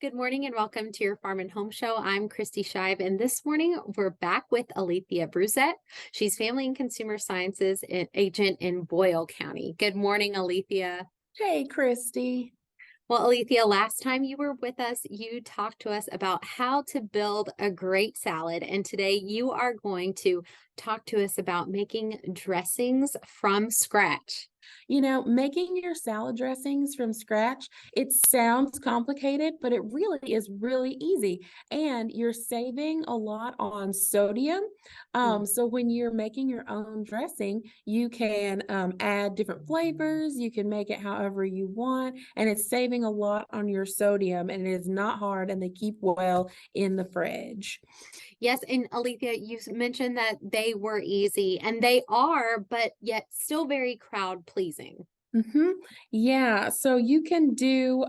Good morning and welcome to your Farm and Home Show. I'm Kristi Shive, and this morning we're back with Alethea Bruzek. She's Family and Consumer Sciences agent in Boyle County. Good morning, Alethea. Hey, Kristi. Well, Alethea, last time you were with us, you talked to us about how to build a great salad, and today you are going to talk to us about making dressings from scratch. You know, making your salad dressings from scratch, it sounds complicated, but it really is really easy. And you're saving a lot on sodium. So when you're making your own dressing, you can add different flavors. You can make it however you want. And it's saving a lot on your sodium. And it is not hard. And they keep well in the fridge. Yes, and Alethea, you mentioned that they were easy, and they are, but yet still very crowd pleasing. Yeah, so you can do,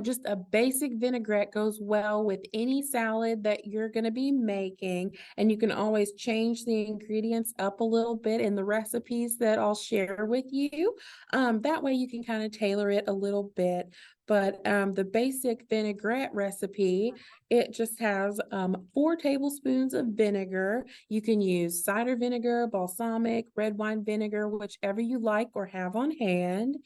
just a basic vinaigrette goes well with any salad that you're going to be making. And you can always change the ingredients up a little bit in the recipes that I'll share with you. That way you can kind of tailor it a little bit. But the basic vinaigrette recipe, it just has 4 tablespoons of vinegar. You can use cider vinegar, balsamic, red wine vinegar, whichever you like or have on hand,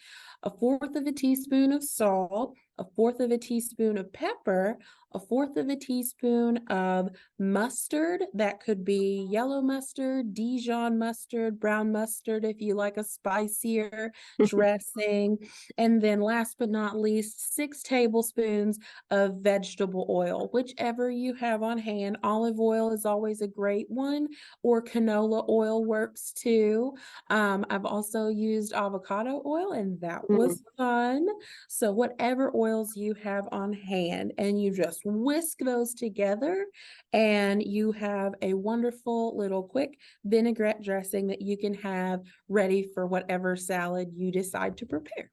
1/4 of a teaspoon of salt, 1/4 of a teaspoon of pepper, 1/4 of a teaspoon of mustard. That could be yellow mustard, Dijon mustard, brown mustard if you like a spicier dressing. And then last but not least, 6 tablespoons of vegetable oil, whichever you have on hand. Olive oil is always a great one, or canola oil works too. I've also used avocado oil, and that was fun. So whatever oils you have on hand, and you just whisk those together, and you have a wonderful little quick vinaigrette dressing that you can have ready for whatever salad you decide to prepare.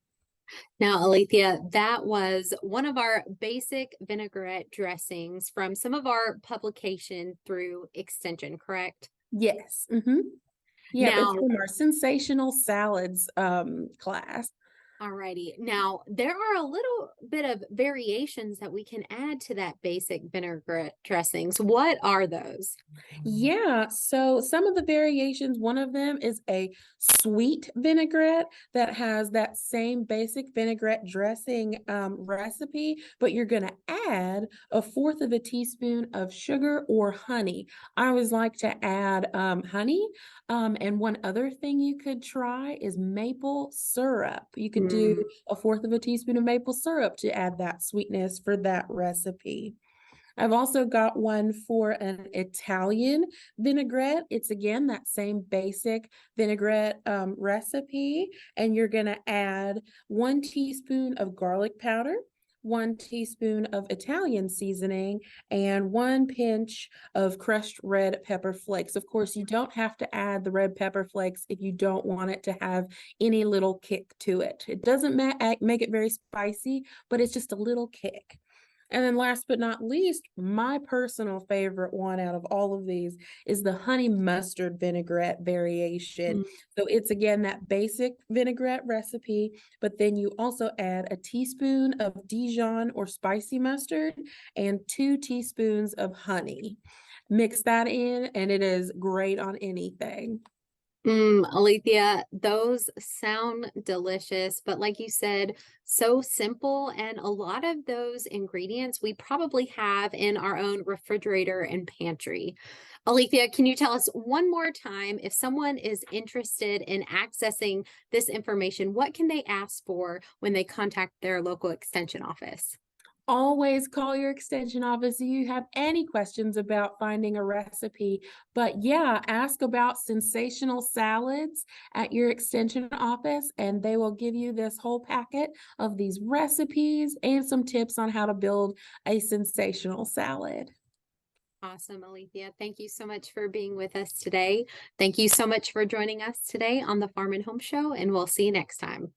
Now, Alethea, that was one of our basic vinaigrette dressings from some of our publication through Extension, correct? Yes. Yeah, it's Now, from our Sensational Salads class. alrighty. Now, there are a little bit of variations that we can add to that basic vinaigrette dressings. What are those? Yeah, so some of the variations, one of them is a sweet vinaigrette that has that same basic vinaigrette dressing recipe, but you're going to add 1/4 of a teaspoon of sugar or honey. I always like to add honey. And one other thing you could try is maple syrup. You could do 1/4 of a teaspoon of maple syrup to add that sweetness for that recipe. I've also got one for an Italian vinaigrette. It's again that same basic vinaigrette recipe, and you're going to add 1 teaspoon of garlic powder, 1 teaspoon of Italian seasoning, and 1 pinch of crushed red pepper flakes. Of course, you don't have to add the red pepper flakes if you don't want it to have any little kick to it. It doesn't make it very spicy, but it's just a little kick. And then last but not least, my personal favorite one out of all of these is the honey mustard vinaigrette variation. So it's again that basic vinaigrette recipe, but then you also add a teaspoon of Dijon or spicy mustard and 2 teaspoons of honey. Mix that in, and it is great on anything. Alethea, those sound delicious, but like you said, so simple. And a lot of those ingredients we probably have in our own refrigerator and pantry. Alethea, can you tell us one more time, if someone is interested in accessing this information, what can they ask for when they contact their local extension office? Always call your extension office if you have any questions about finding a recipe. But yeah, ask about Sensational Salads at your extension office, and they will give you this whole packet of these recipes and some tips on how to build a sensational salad. Awesome, Alethea. Thank you so much for being with us today. Thank you so much for joining us today on the Farm and Home Show, and we'll see you next time.